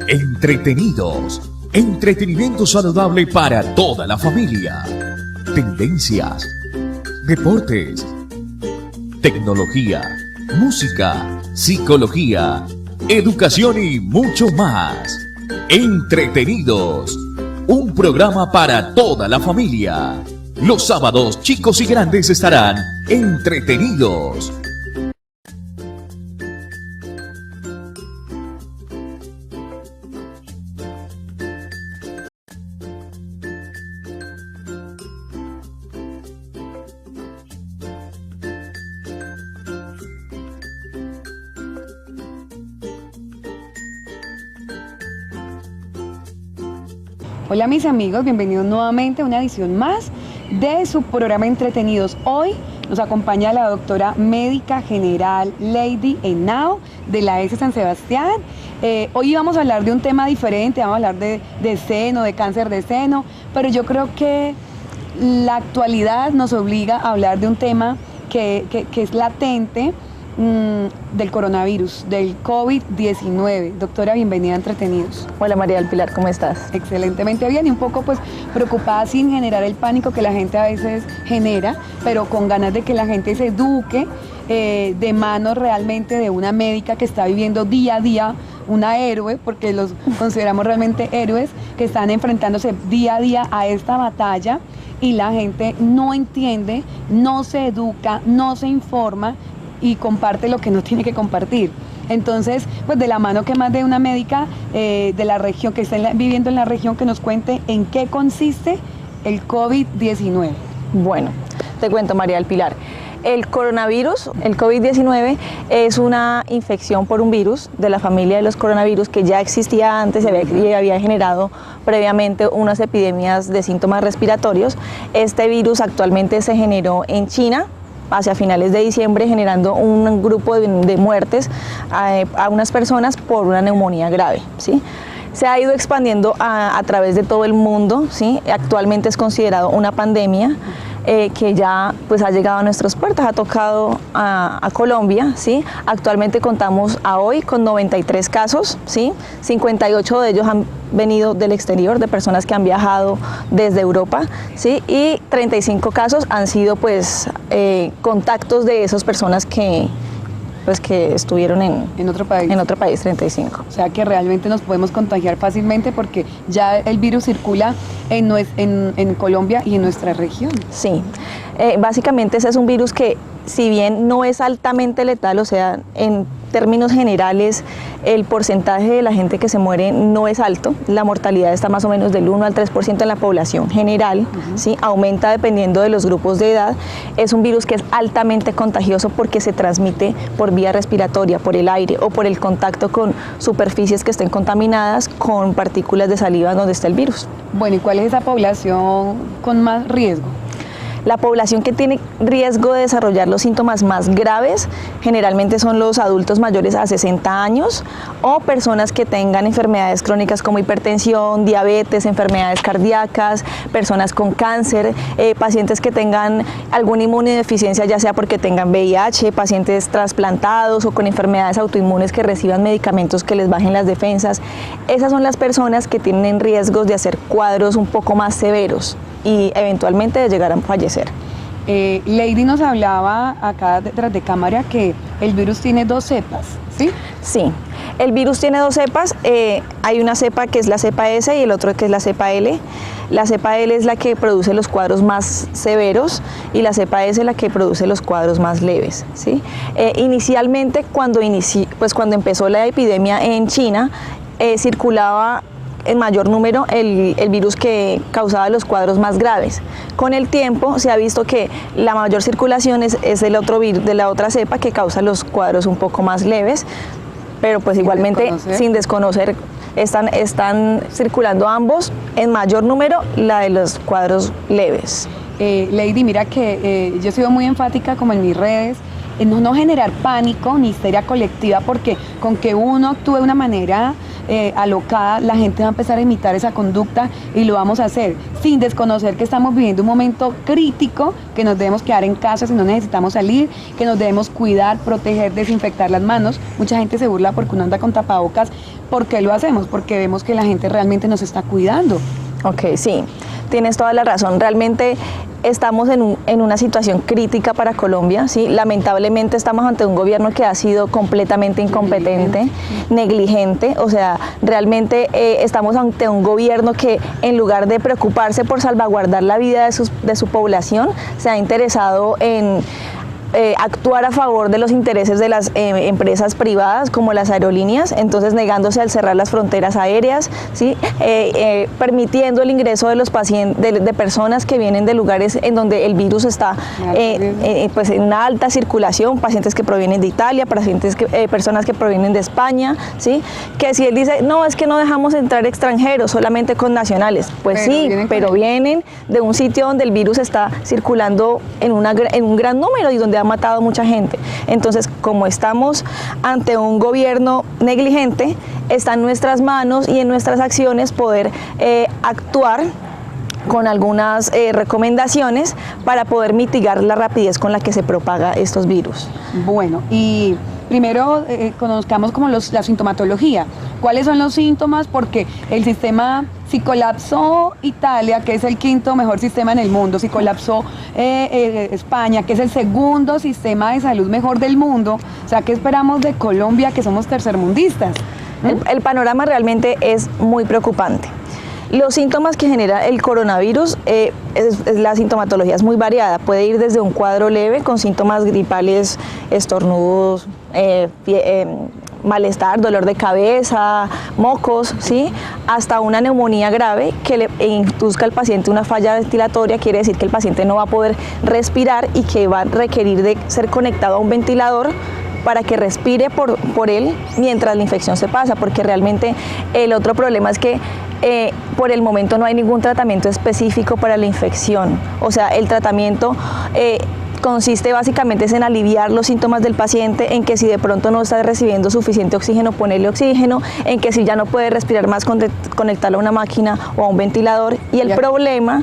Entretenidos. Entretenimiento saludable para toda la familia. Tendencias. Deportes. Tecnología. Música. Psicología. Educación y mucho más. Entretenidos. Un programa para toda la familia. Los sábados, chicos y grandes estarán entretenidos. Hola mis amigos, bienvenidos nuevamente a una edición más de su programa Entretenidos. Hoy nos acompaña la doctora médica general Lady Henao de la ES San Sebastián. Hoy vamos a hablar de un tema diferente, vamos a hablar de seno, de cáncer de seno, pero yo creo que la actualidad nos obliga a hablar de un tema que es latente, del coronavirus, del COVID-19. Doctora, bienvenida a Entretenidos. Hola María del Pilar, ¿cómo estás? Excelentemente bien y un poco pues preocupada sin generar el pánico que la gente a veces genera, pero con ganas de que la gente se eduque de manos realmente de una médica que está viviendo día a día, una héroe, porque los consideramos realmente héroes, que están enfrentándose día a día a esta batalla y la gente no entiende, no se educa, no se informa y comparte lo que no tiene que compartir. Entonces, pues de la mano que más de una médica de la región, que está viviendo en la región, que nos cuente en qué consiste el COVID-19. Bueno, te cuento María del Pilar. El coronavirus, el COVID-19, es una infección por un virus de la familia de los coronavirus que ya existía antes y había generado previamente unas epidemias de síntomas respiratorios. Este virus actualmente se generó en China hacia finales de diciembre, generando un grupo de muertes a unas personas por una neumonía grave, ¿sí? Se ha ido expandiendo a través de todo el mundo, ¿sí? Actualmente es considerado una pandemia que ya pues ha llegado a nuestras puertas, ha tocado a Colombia, ¿sí? Actualmente contamos a hoy con 93 casos, ¿sí? 58 de ellos han venido del exterior, de personas que han viajado desde Europa, ¿sí? Y 35 casos han sido pues contactos de esas personas que estuvieron en otro país, 35. O sea que realmente nos podemos contagiar fácilmente porque ya el virus circula en Colombia y en nuestra región. Sí, básicamente ese es un virus que, si bien no es altamente letal, o sea, en términos generales, el porcentaje de la gente que se muere no es alto, la mortalidad está más o menos del 1 al 3% en la población general, ¿sí? Aumenta dependiendo de los grupos de edad. Es un virus que es altamente contagioso porque se transmite por vía respiratoria, por el aire o por el contacto con superficies que estén contaminadas con partículas de saliva donde está el virus. Bueno, ¿y cuál es esa población con más riesgo? La población que tiene riesgo de desarrollar los síntomas más graves generalmente son los adultos mayores a 60 años o personas que tengan enfermedades crónicas como hipertensión, diabetes, enfermedades cardíacas, personas con cáncer, pacientes que tengan alguna inmunodeficiencia, ya sea porque tengan VIH, pacientes trasplantados o con enfermedades autoinmunes que reciban medicamentos que les bajen las defensas. Esas son las personas que tienen riesgos de hacer cuadros un poco más severos y eventualmente de llegar a fallecer. Lady nos hablaba acá detrás de cámara que el virus tiene 2 cepas, ¿sí? Sí, el virus tiene 2 cepas, hay una cepa que es la cepa S y el otro que es la cepa L. La cepa L es la que produce los cuadros más severos y la cepa S es la que produce los cuadros más leves, ¿sí? Inicialmente, cuando empezó la epidemia en China, circulaba en mayor número el virus que causaba los cuadros más graves. Con el tiempo se ha visto que la mayor circulación es el otro virus de la otra cepa que causa los cuadros un poco más leves, pero pues igualmente sin desconocer, están circulando ambos en mayor número, la de los cuadros leves. Lady, mira que yo he sido muy enfática como en mis redes, en no generar pánico ni histeria colectiva, porque con que uno actúe de una manera alocada, la gente va a empezar a imitar esa conducta y lo vamos a hacer sin desconocer que estamos viviendo un momento crítico, que nos debemos quedar en casa si no necesitamos salir, que nos debemos cuidar, proteger, desinfectar las manos. Mucha gente se burla porque uno anda con tapabocas. ¿Por qué lo hacemos? Porque vemos que la gente realmente nos está cuidando. Ok, sí, tienes toda la razón. Realmente estamos en una situación crítica para Colombia, ¿sí? Lamentablemente estamos ante un gobierno que ha sido completamente incompetente, negligente, o sea, realmente estamos ante un gobierno que en lugar de preocuparse por salvaguardar la vida de su población, se ha interesado en actuar a favor de los intereses de las empresas privadas como las aerolíneas, entonces negándose al cerrar las fronteras aéreas, ¿sí? Permitiendo el ingreso de los pacientes, de personas que vienen de lugares en donde el virus está pues en una alta circulación, pacientes que provienen de Italia, personas que provienen de España, ¿sí? Que si él dice, no, es que no dejamos entrar extranjeros, solamente con nacionales, pues sí, pero vienen de un sitio donde el virus está circulando en un gran número y donde ha matado a mucha gente. Entonces, como estamos ante un gobierno negligente, está en nuestras manos y en nuestras acciones poder actuar con algunas recomendaciones para poder mitigar la rapidez con la que se propaga estos virus. Bueno, y primero conozcamos como la sintomatología. ¿Cuáles son los síntomas? Porque el sistema, si colapsó Italia, que es el quinto mejor sistema en el mundo, si colapsó España, que es el segundo sistema de salud mejor del mundo, o sea, ¿qué esperamos de Colombia, que somos tercermundistas? El panorama realmente es muy preocupante. Los síntomas que genera el coronavirus, la sintomatología es muy variada, puede ir desde un cuadro leve con síntomas gripales, estornudos, malestar, dolor de cabeza, mocos, ¿sí? Hasta una neumonía grave que le induzca al paciente una falla ventilatoria, quiere decir que el paciente no va a poder respirar y que va a requerir de ser conectado a un ventilador para que respire por él mientras la infección se pasa, porque realmente el otro problema es que por el momento no hay ningún tratamiento específico para la infección. O sea, el tratamiento consiste básicamente en aliviar los síntomas del paciente, en que si de pronto no está recibiendo suficiente oxígeno, ponerle oxígeno, en que si ya no puede respirar más, conectarlo a una máquina o a un ventilador. Y el problema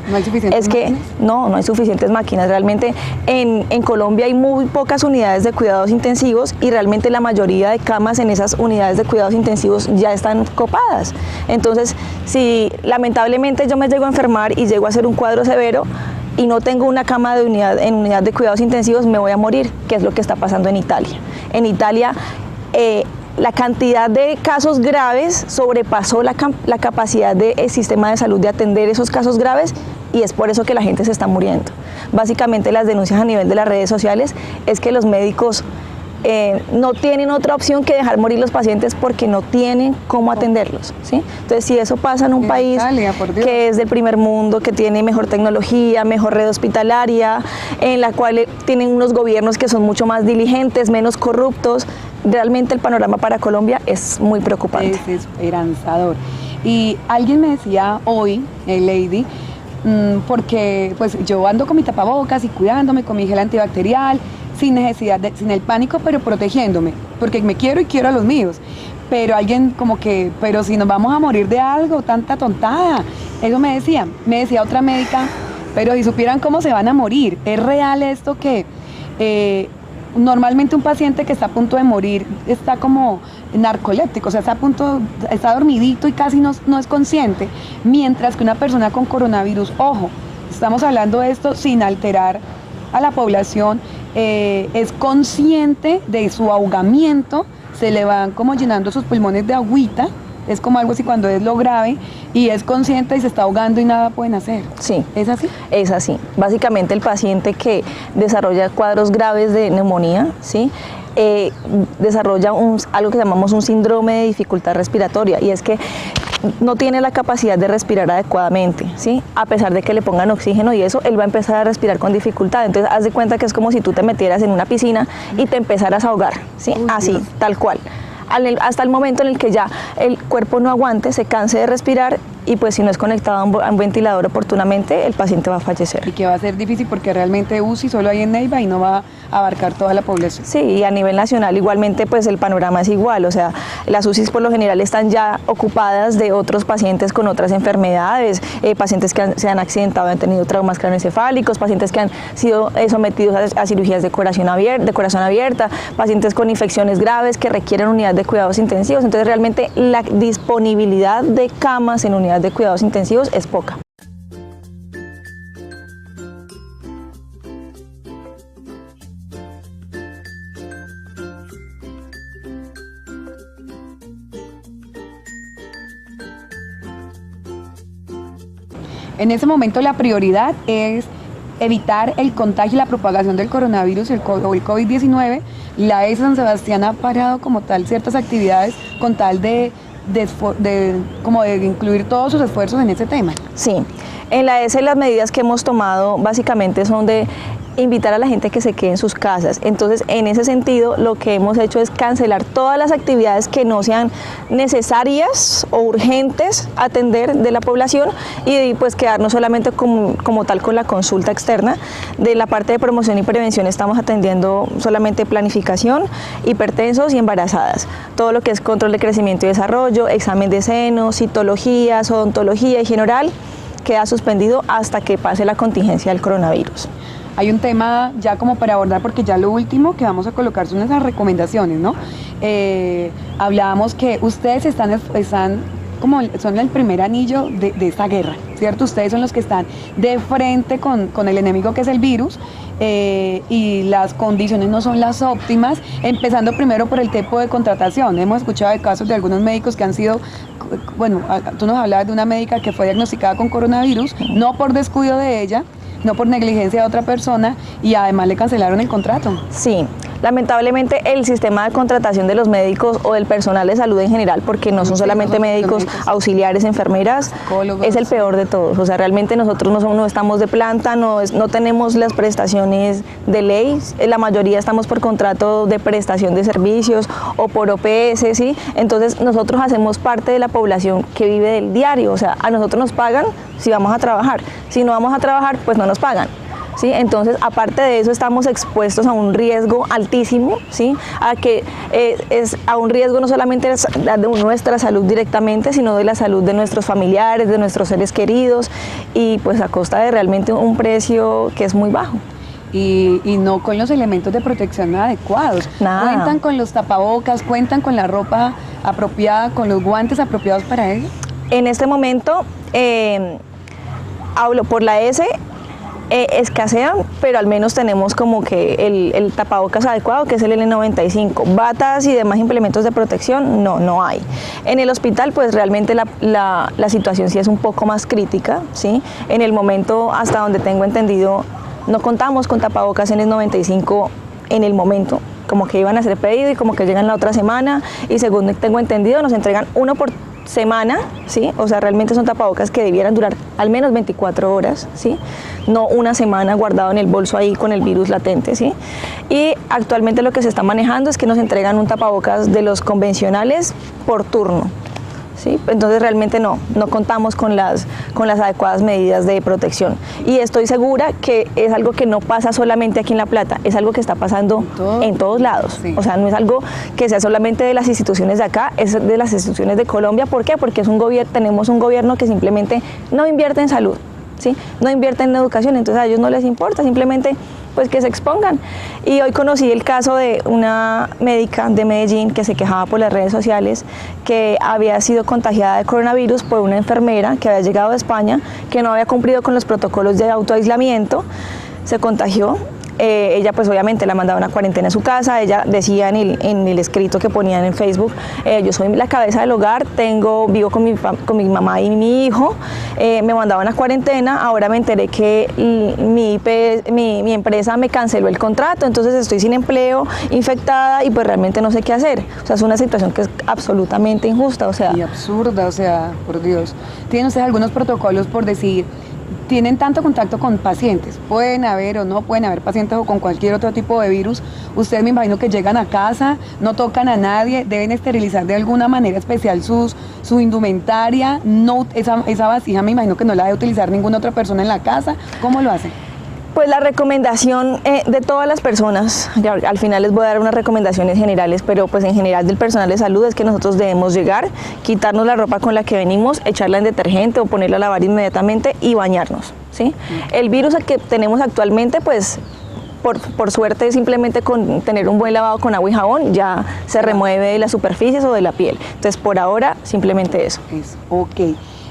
es que no hay suficientes máquinas. Realmente en Colombia hay muy pocas unidades de cuidados intensivos y realmente la mayoría de camas en esas unidades de cuidados intensivos ya están copadas. Entonces, si lamentablemente yo me llego a enfermar y llego a hacer un cuadro severo, y no tengo una cama en unidad de cuidados intensivos, me voy a morir, que es lo que está pasando en Italia. En Italia, la cantidad de casos graves sobrepasó la capacidad del sistema de salud de atender esos casos graves y es por eso que la gente se está muriendo. Básicamente las denuncias a nivel de las redes sociales es que los médicos no tienen otra opción que dejar morir los pacientes porque no tienen cómo atenderlos, ¿sí? Entonces, si eso pasa en un país que es del primer mundo, que tiene mejor tecnología, mejor red hospitalaria, en la cual tienen unos gobiernos que son mucho más diligentes, menos corruptos, realmente el panorama para Colombia es muy preocupante. Es esperanzador. Y alguien me decía hoy, Lady, porque pues yo ando con mi tapabocas y cuidándome con mi gel antibacterial, sin necesidad, sin el pánico, pero protegiéndome, porque me quiero y quiero a los míos. Pero alguien como que, pero si nos vamos a morir de algo, tanta tontada. Eso me decía otra médica, pero si supieran cómo se van a morir. ¿Es real esto que normalmente un paciente que está a punto de morir está como narcoléptico, o sea, está dormidito y casi no es consciente, mientras que una persona con coronavirus, ojo, estamos hablando de esto sin alterar a la población, es consciente de su ahogamiento, se le van como llenando sus pulmones de agüita, es como algo así cuando es lo grave, y es consciente y se está ahogando y nada pueden hacer. Sí. ¿Es así? Es así. Básicamente el paciente que desarrolla cuadros graves de neumonía, ¿sí? Desarrolla algo que llamamos un síndrome de dificultad respiratoria, y es que no tiene la capacidad de respirar adecuadamente, ¿sí? A pesar de que le pongan oxígeno y eso, él va a empezar a respirar con dificultad. Entonces, haz de cuenta que es como si tú te metieras en una piscina y te empezaras a ahogar, ¿sí? Así, tal cual. Hasta el momento en el que ya el cuerpo no aguante, se canse de respirar y pues si no es conectado a un ventilador oportunamente, el paciente va a fallecer. Y que va a ser difícil porque realmente UCI solo hay en Neiva y no va a abarcar toda la población. Sí, y a nivel nacional igualmente pues el panorama es igual, o sea, las UCIs por lo general están ya ocupadas de otros pacientes con otras enfermedades, pacientes que se han accidentado, han tenido traumas craneoencefálicos, pacientes que han sido sometidos a cirugías de corazón abierta, pacientes con infecciones graves que requieren unidades de cuidados intensivos. Entonces realmente la disponibilidad de camas en unidades de cuidados intensivos es poca. En ese momento la prioridad es evitar el contagio y la propagación del coronavirus o el COVID-19. La ESA San Sebastián ha parado como tal ciertas actividades con tal de incluir todos sus esfuerzos en ese tema. Sí, en la ESA las medidas que hemos tomado básicamente son de invitar a la gente a que se quede en sus casas. Entonces, en ese sentido, lo que hemos hecho es cancelar todas las actividades que no sean necesarias o urgentes atender de la población y pues quedarnos solamente como tal con la consulta externa. De la parte de promoción y prevención estamos atendiendo solamente planificación, hipertensos y embarazadas. Todo lo que es control de crecimiento y desarrollo, examen de senos, citología, odontología, higiene oral, queda suspendido hasta que pase la contingencia del coronavirus. Hay un tema ya como para abordar, porque ya lo último que vamos a colocar son esas recomendaciones, ¿no? Hablábamos que ustedes están como son el primer anillo de esta guerra, ¿cierto? Ustedes son los que están de frente con el enemigo que es el virus, y las condiciones no son las óptimas, empezando primero por el tipo de contratación. Hemos escuchado de casos de algunos médicos que han sido, bueno, tú nos hablabas de una médica que fue diagnosticada con coronavirus, no por descuido de ella, no por negligencia de otra persona, y además le cancelaron el contrato. Sí, lamentablemente el sistema de contratación de los médicos o del personal de salud en general, porque no son solamente médicos, auxiliares, enfermeras, psicólogos, es el peor de todos. O sea, realmente nosotros no estamos de planta, no tenemos las prestaciones de ley, la mayoría estamos por contrato de prestación de servicios o por OPS, ¿sí? Entonces nosotros hacemos parte de la población que vive del diario, o sea, a nosotros nos pagan si vamos a trabajar, si no vamos a trabajar, pues no nos pagan. ¿Sí? Entonces, aparte de eso, estamos expuestos a un riesgo altísimo, ¿sí? A que es a un riesgo no solamente de nuestra salud directamente, sino de la salud de nuestros familiares, de nuestros seres queridos, y pues a costa de realmente un precio que es muy bajo. Y no con los elementos de protección adecuados. Nada. Cuentan con los tapabocas, cuentan con la ropa apropiada, con los guantes apropiados para ello. En este momento, hablo por la S, escasean, pero al menos tenemos como que el tapabocas adecuado, que es el N95. Batas y demás implementos de protección, no hay. En el hospital, pues realmente la situación sí es un poco más crítica, ¿sí? En el momento, hasta donde tengo entendido, no contamos con tapabocas N95 en el momento, como que iban a ser pedido y como que llegan la otra semana, y según tengo entendido, nos entregan uno por semana, ¿sí? O sea, realmente son tapabocas que debieran durar al menos 24 horas, ¿sí? No una semana guardado en el bolso ahí con el virus latente, ¿sí? Y actualmente lo que se está manejando es que nos entregan un tapabocas de los convencionales por turno, ¿sí? Entonces realmente no contamos con las adecuadas medidas de protección, y estoy segura que es algo que no pasa solamente aquí en La Plata, es algo que está pasando en todos lados, sí. O sea, no es algo que sea solamente de las instituciones de acá, es de las instituciones de Colombia. ¿Por qué? Porque tenemos un gobierno que simplemente no invierte en salud, ¿sí? No invierte en educación, entonces a ellos no les importa, simplemente pues que se expongan. Y hoy conocí el caso de una médica de Medellín que se quejaba por las redes sociales que había sido contagiada de coronavirus por una enfermera que había llegado de España, que no había cumplido con los protocolos de autoaislamiento, se contagió. Ella pues obviamente la mandaba a una cuarentena en su casa. Ella decía en el escrito que ponían en Facebook, yo soy la cabeza del hogar, vivo con mi mamá y mi hijo, me mandaban a cuarentena, ahora me enteré que mi empresa me canceló el contrato, entonces estoy sin empleo, infectada, y pues realmente no sé qué hacer. O sea, es una situación que es absolutamente injusta, o sea. Y absurda, o sea, por Dios. ¿Tienen ustedes algunos protocolos por decir, tienen tanto contacto con pacientes, pueden haber o no pueden haber pacientes o con cualquier otro tipo de virus, ustedes me imagino que llegan a casa, no tocan a nadie, deben esterilizar de alguna manera especial su indumentaria, no, esa vasija me imagino que no la debe utilizar ninguna otra persona en la casa, ¿cómo lo hacen? Pues la recomendación de todas las personas, al final les voy a dar unas recomendaciones generales, pero pues en general del personal de salud es que nosotros debemos llegar, quitarnos la ropa con la que venimos, echarla en detergente o ponerla a lavar inmediatamente y bañarnos, ¿sí? El virus que tenemos actualmente, pues por suerte simplemente con tener un buen lavado con agua y jabón ya se remueve de las superficies o de la piel. Entonces por ahora simplemente eso. Ok.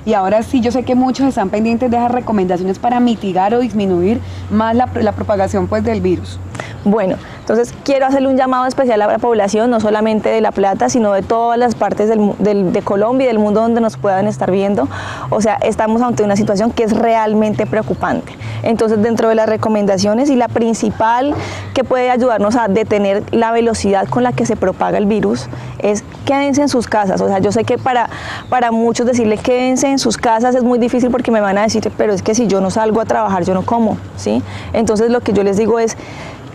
Y ahora sí, yo sé que muchos están pendientes de esas recomendaciones para mitigar o disminuir más la propagación pues, del virus. Bueno, entonces quiero hacerle un llamado especial a la población, no solamente de La Plata, sino de todas las partes de Colombia y del mundo donde nos puedan estar viendo. O sea, estamos ante una situación que es realmente preocupante. Entonces, dentro de las recomendaciones y la principal que puede ayudarnos a detener la velocidad con la que se propaga el virus es quédense en sus casas. O sea, yo sé que para muchos decirle quédense en sus casas es muy difícil porque me van a decir, pero es que si yo no salgo a trabajar, yo no como, ¿sí? Entonces, lo que yo les digo es,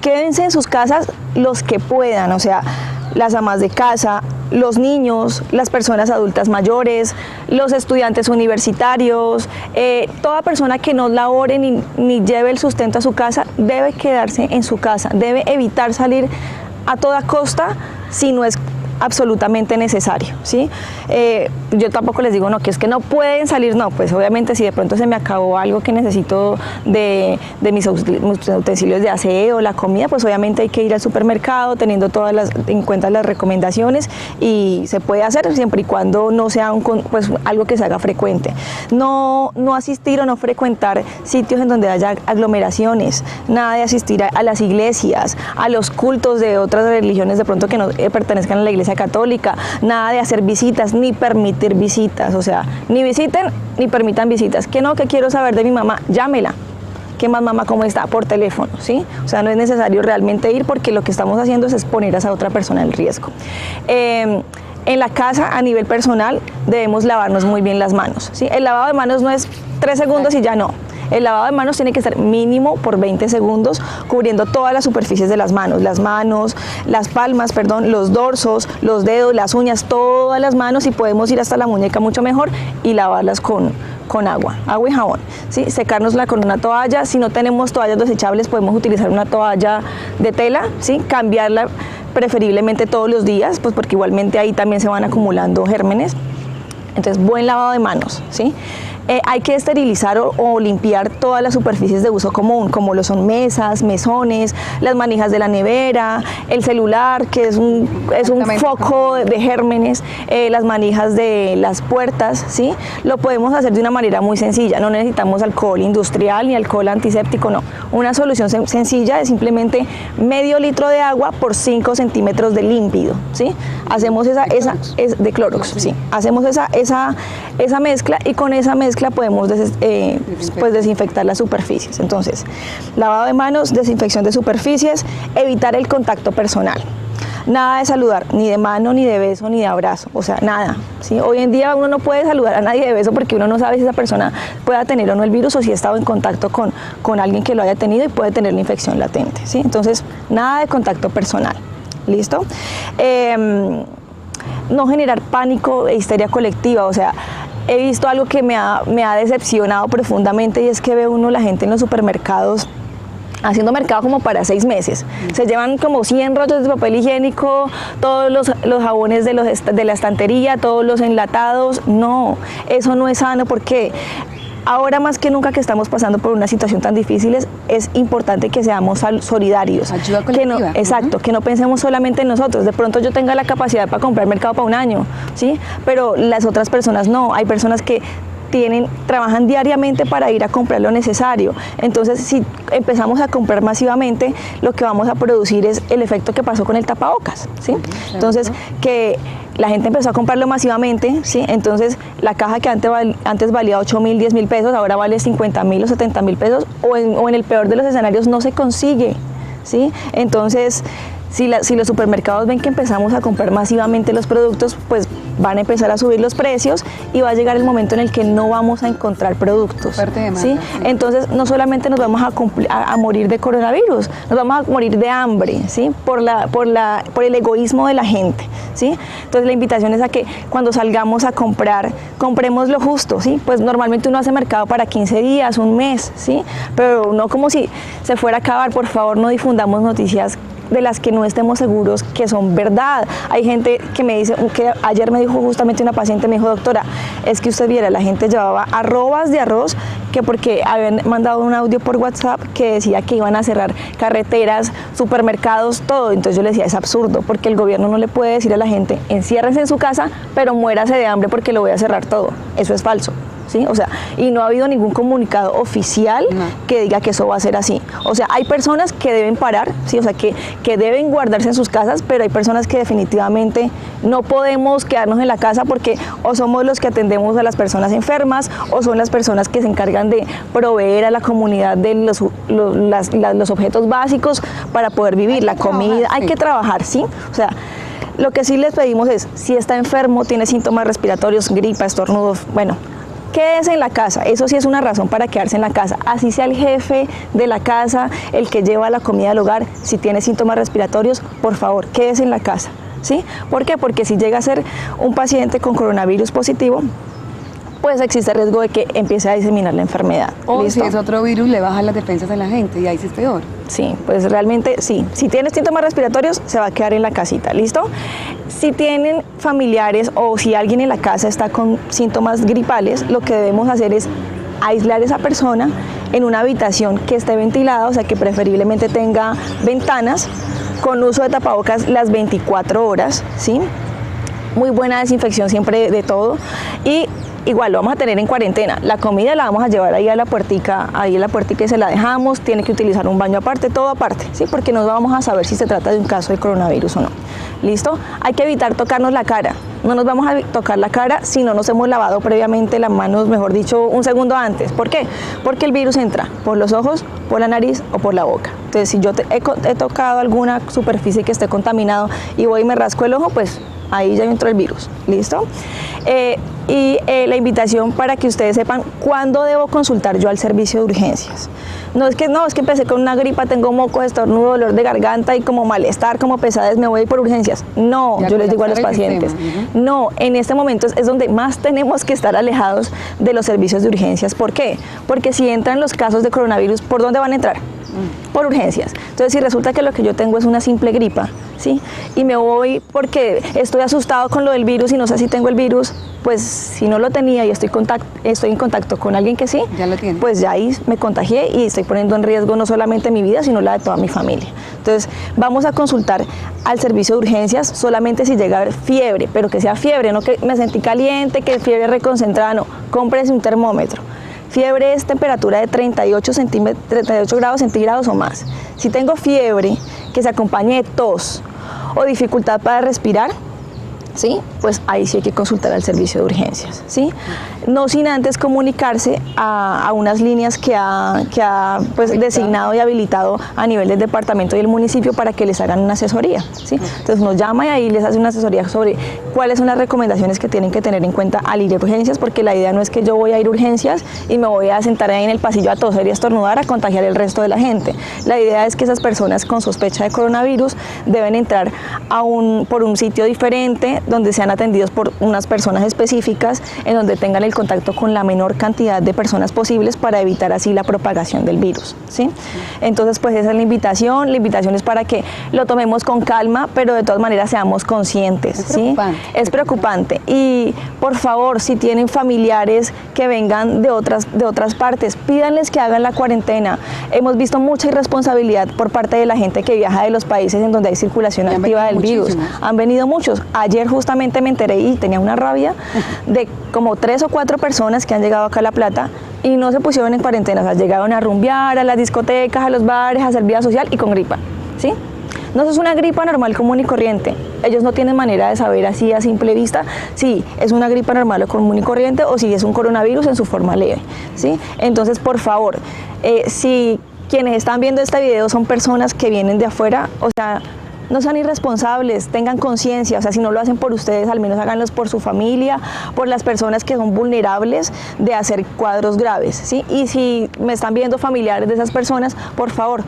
quédense en sus casas los que puedan, o sea, las amas de casa, los niños, las personas adultas mayores, los estudiantes universitarios, toda persona que no labore ni lleve el sustento a su casa debe quedarse en su casa, debe evitar salir a toda costa si no es absolutamente necesario, ¿sí? Yo tampoco les digo, no, que es que no pueden salir, no, pues obviamente si de pronto se me acabó algo que necesito de mis utensilios de aseo, la comida, pues obviamente hay que ir al supermercado teniendo en cuenta las recomendaciones y se puede hacer siempre y cuando no sea pues, algo que se haga frecuente. No asistir o no frecuentar sitios en donde haya aglomeraciones, nada de asistir a las iglesias, a los cultos de otras religiones de pronto que no pertenezcan a la iglesia católica, nada de hacer visitas ni permitir visitas, o sea, ni visiten ni permitan visitas. Que no, que quiero saber de mi mamá, llámela. ¿Qué más, mamá, cómo está? Por teléfono, ¿sí? O sea, no es necesario realmente ir porque lo que estamos haciendo es exponer a esa otra persona al riesgo. En la casa, a nivel personal, debemos lavarnos muy bien las manos, ¿sí? El lavado de manos no es 3 segundos y ya no. El lavado de manos tiene que estar mínimo por 20 segundos, cubriendo todas las superficies de las manos, las palmas, perdón, los dorsos, los dedos, las uñas, todas las manos, y podemos ir hasta la muñeca mucho mejor y lavarlas con agua y jabón, ¿sí? Secárnosla con una toalla. Si no tenemos toallas desechables, podemos utilizar una toalla de tela, ¿sí? Cambiarla preferiblemente todos los días, pues porque igualmente ahí también se van acumulando gérmenes. Entonces, buen lavado de manos, ¿sí? Hay que esterilizar o limpiar todas las superficies de uso común, como lo son mesas, mesones, las manijas de la nevera, el celular, que es un foco de gérmenes, las manijas de las puertas, ¿sí? Lo podemos hacer de una manera muy sencilla, no necesitamos alcohol industrial ni alcohol antiséptico, no. Una solución sencilla es simplemente medio litro de agua por 5 centímetros de límpido, ¿sí? Hacemos de Clorox, sí. Hacemos esa mezcla y con esa mezcla podemos pues desinfectar las superficies. Entonces, lavado de manos, desinfección de superficies, evitar el contacto personal. Nada de saludar, ni de mano, ni de beso, ni de abrazo, o sea, nada, ¿sí? Hoy en día uno no puede saludar a nadie de beso porque uno no sabe si esa persona pueda tener o no el virus o si ha estado en contacto con alguien que lo haya tenido y puede tener la infección latente, ¿sí? Entonces, nada de contacto personal, ¿listo? No generar pánico e histeria colectiva, o sea, he visto algo que me ha decepcionado profundamente y es que ve uno la gente en los supermercados haciendo mercado como para 6 meses. Se llevan como 100 rollos de papel higiénico, todos los jabones de la estantería, todos los enlatados. No, eso no es sano porque ahora más que nunca que estamos pasando por una situación tan difícil es importante que seamos solidarios. Ayuda colectiva. Exacto, que no pensemos solamente en nosotros. De pronto yo tenga la capacidad para comprar mercado para un año, ¿sí? Pero las otras personas no. Hay personas que trabajan diariamente para ir a comprar lo necesario. Entonces, si empezamos a comprar masivamente, lo que vamos a producir es el efecto que pasó con el tapabocas, ¿sí? Entonces, que la gente empezó a comprarlo masivamente, ¿sí? Entonces, la caja que antes valía 8.000, 10.000 pesos, ahora vale 50.000 o 70.000 pesos, o en el peor de los escenarios no se consigue, ¿sí? Entonces, si los supermercados ven que empezamos a comprar masivamente los productos, pues van a empezar a subir los precios y va a llegar el momento en el que no vamos a encontrar productos. Fuerte demanda, ¿sí? sí. Entonces, no solamente nos vamos a morir de coronavirus, nos vamos a morir de hambre, ¿sí? Por el egoísmo de la gente, ¿sí? Entonces, la invitación es a que cuando salgamos a comprar, compremos lo justo, ¿sí? Pues normalmente uno hace mercado para 15 días, un mes, ¿sí? Pero no como si se fuera a acabar. Por favor, no difundamos noticias de las que no estemos seguros que son verdad. Hay gente que me dice, que ayer me dijo justamente una paciente, me dijo, doctora, es que usted viera, la gente llevaba arrobas de arroz, que porque habían mandado un audio por WhatsApp que decía que iban a cerrar carreteras, supermercados, todo. Entonces yo le decía, es absurdo, porque el gobierno no le puede decir a la gente, enciérrense en su casa, pero muérase de hambre porque lo voy a cerrar todo. Eso es falso. ¿Sí? O sea, y no ha habido ningún comunicado oficial que diga que eso va a ser así. O sea, hay personas que deben parar, ¿sí? O sea, que deben guardarse en sus casas, pero hay personas que definitivamente no podemos quedarnos en la casa porque o somos los que atendemos a las personas enfermas o son las personas que se encargan de proveer a la comunidad de los objetos básicos para poder vivir, la comida. Hay que trabajar, ¿sí? O sea, lo que sí les pedimos es, si está enfermo, tiene síntomas respiratorios, gripa, estornudos, bueno, quédese en la casa. Eso sí es una razón para quedarse en la casa. Así sea el jefe de la casa, el que lleva la comida al hogar, si tiene síntomas respiratorios, por favor, quédese en la casa, ¿sí? ¿Por qué? Porque si llega a ser un paciente con coronavirus positivo, pues existe el riesgo de que empiece a diseminar la enfermedad. O ¿Listo? si es otro virus, le bajan las defensas a la gente y ahí sí es peor. Sí, pues realmente sí. Si tiene síntomas respiratorios, se va a quedar en la casita, ¿listo? Si tienen familiares o si alguien en la casa está con síntomas gripales, lo que debemos hacer es aislar a esa persona en una habitación que esté ventilada, o sea que preferiblemente tenga ventanas, con uso de tapabocas las 24 horas, ¿sí? Muy buena desinfección siempre de todo y igual lo vamos a tener en cuarentena. La comida la vamos a llevar ahí a la puertica, y se la dejamos, tiene que utilizar un baño aparte, todo aparte, ¿sí? Porque no vamos a saber si se trata de un caso de coronavirus o no. ¿Listo? Hay que evitar tocarnos la cara. No nos vamos a tocar la cara si no nos hemos lavado previamente las manos, mejor dicho, un segundo antes. ¿Por qué? Porque el virus entra por los ojos, por la nariz o por la boca. Entonces, si yo he tocado alguna superficie que esté contaminado y voy y me rasco el ojo, pues ahí ya entró el virus. ¿Listo? La invitación para que ustedes sepan cuándo debo consultar yo al servicio de urgencias. No es que empecé con una gripa, tengo moco, estornudo, dolor de garganta y como malestar, como pesadez, me voy a ir por urgencias. No, yo les digo a los pacientes, no, en este momento es donde más tenemos que estar alejados de los servicios de urgencias. ¿Por qué? Porque si entran los casos de coronavirus, ¿por dónde van a entrar? Por urgencias. Entonces, si resulta que lo que yo tengo es una simple gripa, ¿sí? Y me voy porque estoy asustado con lo del virus y no sé si tengo el virus, pues si no lo tenía y estoy en contacto con alguien que sí, ya lo tiene. Pues ya ahí me contagié y estoy poniendo en riesgo no solamente mi vida, sino la de toda mi familia. Entonces, vamos a consultar al servicio de urgencias solamente si llega a haber fiebre, pero que sea fiebre, no que me sentí caliente, que fiebre reconcentrada, no, cómprese un termómetro. Fiebre es temperatura de 38 grados centígrados o más. Si tengo fiebre que se acompañe de tos o dificultad para respirar, ¿sí? Pues ahí sí hay que consultar al servicio de urgencias, ¿sí? No sin antes comunicarse a unas líneas que ha pues, designado y habilitado a nivel del departamento y el municipio para que les hagan una asesoría, ¿sí? Entonces nos llama y ahí les hace una asesoría sobre cuáles son las recomendaciones que tienen que tener en cuenta al ir a urgencias, porque la idea no es que yo voy a ir a urgencias y me voy a sentar ahí en el pasillo a toser y a estornudar a contagiar el resto de la gente. La idea es que esas personas con sospecha de coronavirus deben entrar por un sitio diferente, donde sean atendidos por unas personas específicas, en donde tengan el contacto con la menor cantidad de personas posibles para evitar así la propagación del virus, ¿sí? Entonces, pues esa es la invitación es para que lo tomemos con calma, pero de todas maneras seamos conscientes, ¿sí? Es preocupante y por favor, si tienen familiares que vengan de otras partes, pídanles que hagan la cuarentena. Hemos visto mucha irresponsabilidad por parte de la gente que viaja de los países en donde hay circulación activa del virus. Han venido muchos. Ayer justamente me enteré y tenía una rabia de como 3 o 4 personas que han llegado acá a La Plata y no se pusieron en cuarentena, o sea, llegaron a rumbear a las discotecas, a los bares, a hacer vida social y con gripa, ¿sí? No, eso es una gripa normal, común y corriente. Ellos no tienen manera de saber así a simple vista si es una gripa normal o común y corriente o si es un coronavirus en su forma leve, ¿sí? Entonces, por favor, si quienes están viendo este video son personas que vienen de afuera, o sea, no sean irresponsables, tengan conciencia, o sea, si no lo hacen por ustedes, al menos háganlos por su familia, por las personas que son vulnerables de hacer cuadros graves, ¿sí? Y si me están viendo familiares de esas personas, por favor,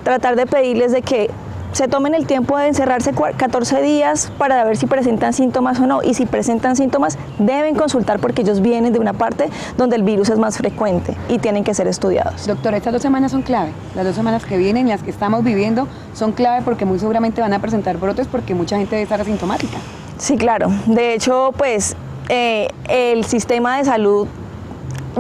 tratar de pedirles de que se tomen el tiempo de encerrarse 14 días para ver si presentan síntomas o no, y si presentan síntomas deben consultar porque ellos vienen de una parte donde el virus es más frecuente y tienen que ser estudiados. Doctora, estas 2 semanas son clave, las 2 semanas que vienen, las que estamos viviendo, son clave porque muy seguramente van a presentar brotes porque mucha gente debe estar asintomática. Sí, claro, de hecho, pues el sistema de salud,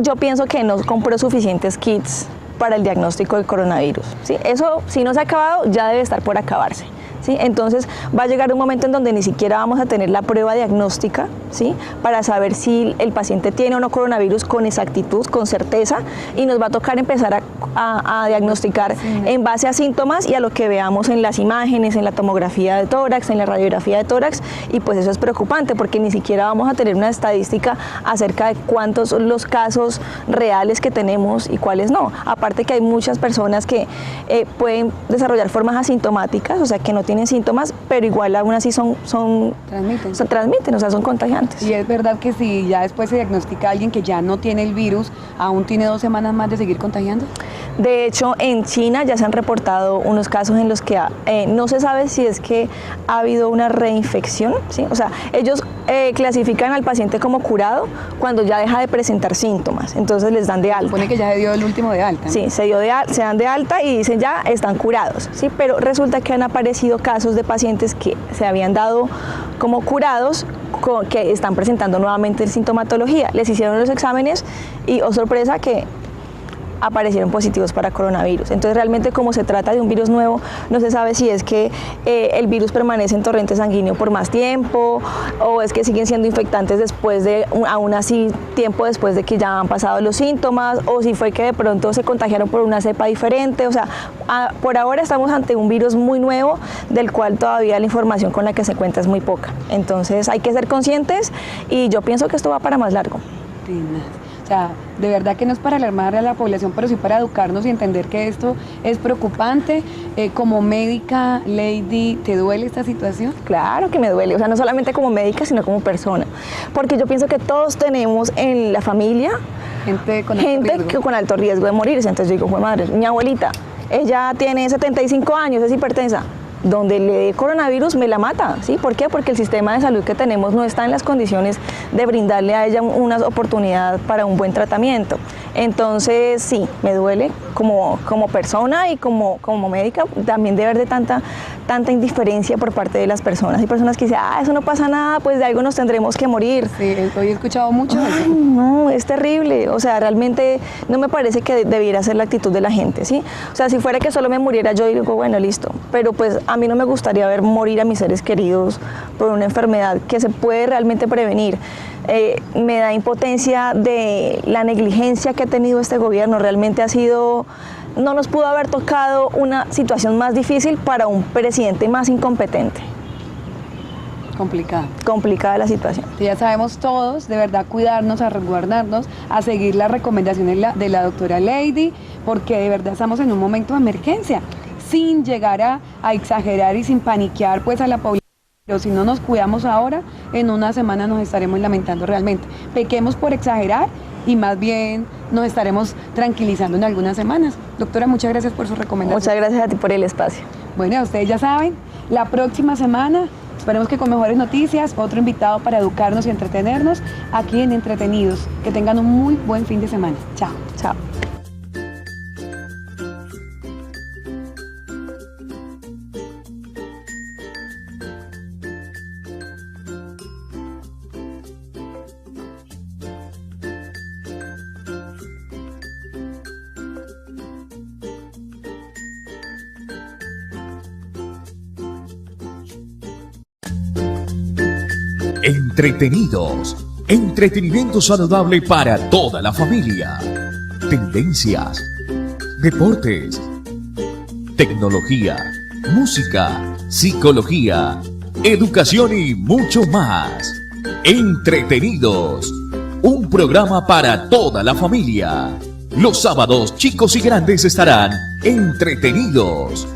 yo pienso que no compró suficientes kits para el diagnóstico del coronavirus, ¿sí? Eso, si no se ha acabado, ya debe estar por acabarse, ¿sí? Entonces va a llegar un momento en donde ni siquiera vamos a tener la prueba diagnóstica, ¿sí? Para saber si el paciente tiene o no coronavirus con exactitud, con certeza, y nos va a tocar empezar a diagnosticar en base a síntomas y a lo que veamos en las imágenes, en la tomografía de tórax, en la radiografía de tórax, y pues eso es preocupante porque ni siquiera vamos a tener una estadística acerca de cuántos son los casos reales que tenemos y cuáles no. Aparte que hay muchas personas que pueden desarrollar formas asintomáticas, o sea que no tienen síntomas, pero igual aún así transmiten, o sea, son contagiantes. Y es verdad que si ya después se diagnostica a alguien que ya no tiene el virus, ¿aún tiene 2 semanas más de seguir contagiando? De hecho, en China ya se han reportado unos casos en los que no se sabe si es que ha habido una reinfección, ¿sí? O sea, ellos clasifican al paciente como curado cuando ya deja de presentar síntomas, entonces les dan de alta. Supone que ya se dio el último de alta, ¿no? Sí, se dan de alta y dicen ya están curados, ¿sí? Pero resulta que han aparecido casos de pacientes que se habían dado como curados, que están presentando nuevamente sintomatología. Les hicieron los exámenes y, oh sorpresa, que aparecieron positivos para coronavirus. Entonces realmente como se trata de un virus nuevo, no se sabe si es que el virus permanece en torrente sanguíneo por más tiempo o es que siguen siendo infectantes después de, aún así, tiempo después de que ya han pasado los síntomas, o si fue que de pronto se contagiaron por una cepa diferente. O sea, por ahora estamos ante un virus muy nuevo del cual todavía la información con la que se cuenta es muy poca. Entonces hay que ser conscientes y yo pienso que esto va para más largo. O sea, de verdad que no es para alarmar a la población, pero sí para educarnos y entender que esto es preocupante. Como médica, Lady, ¿te duele esta situación? Claro que me duele, o sea, no solamente como médica, sino como persona. Porque yo pienso que todos tenemos en la familia gente con alto riesgo de morirse. Entonces yo digo, "Jue madre, mi abuelita, ella tiene 75 años, es hipertensa. Donde le dé coronavirus me la mata, ¿sí? ¿Por qué? Porque el sistema de salud que tenemos no está en las condiciones de brindarle a ella una oportunidad para un buen tratamiento. Entonces, sí, me duele como persona y como médica también de ver de tanta indiferencia por parte de las personas. Hay personas que dicen, eso no pasa nada, pues de algo nos tendremos que morir. Sí, hoy he escuchado mucho eso. No, es terrible. O sea, realmente no me parece que debiera ser la actitud de la gente, ¿sí? O sea, si fuera que solo me muriera yo, digo, bueno, listo. Pero pues a mí no me gustaría ver morir a mis seres queridos por una enfermedad que se puede realmente prevenir. Me da impotencia de la negligencia que ha tenido este gobierno. Realmente no nos pudo haber tocado una situación más difícil para un presidente más incompetente. Complicada la situación. Sí, ya sabemos todos, de verdad, cuidarnos, a resguardarnos, a seguir las recomendaciones de la doctora Lady, porque de verdad estamos en un momento de emergencia, sin llegar a exagerar y sin paniquear pues a la población. Pero si no nos cuidamos ahora, en una semana nos estaremos lamentando realmente. Pequemos por exagerar y más bien nos estaremos tranquilizando en algunas semanas. Doctora, muchas gracias por su recomendación. Muchas gracias a ti por el espacio. Bueno, ustedes ya saben, la próxima semana, esperemos que con mejores noticias, otro invitado para educarnos y entretenernos aquí en Entretenidos. Que tengan un muy buen fin de semana. Chao. Chao. Entretenidos. Entretenimiento saludable para toda la familia. Tendencias. Deportes. Tecnología. Música. Psicología. Educación y mucho más. Entretenidos. Un programa para toda la familia. Los sábados chicos y grandes estarán entretenidos.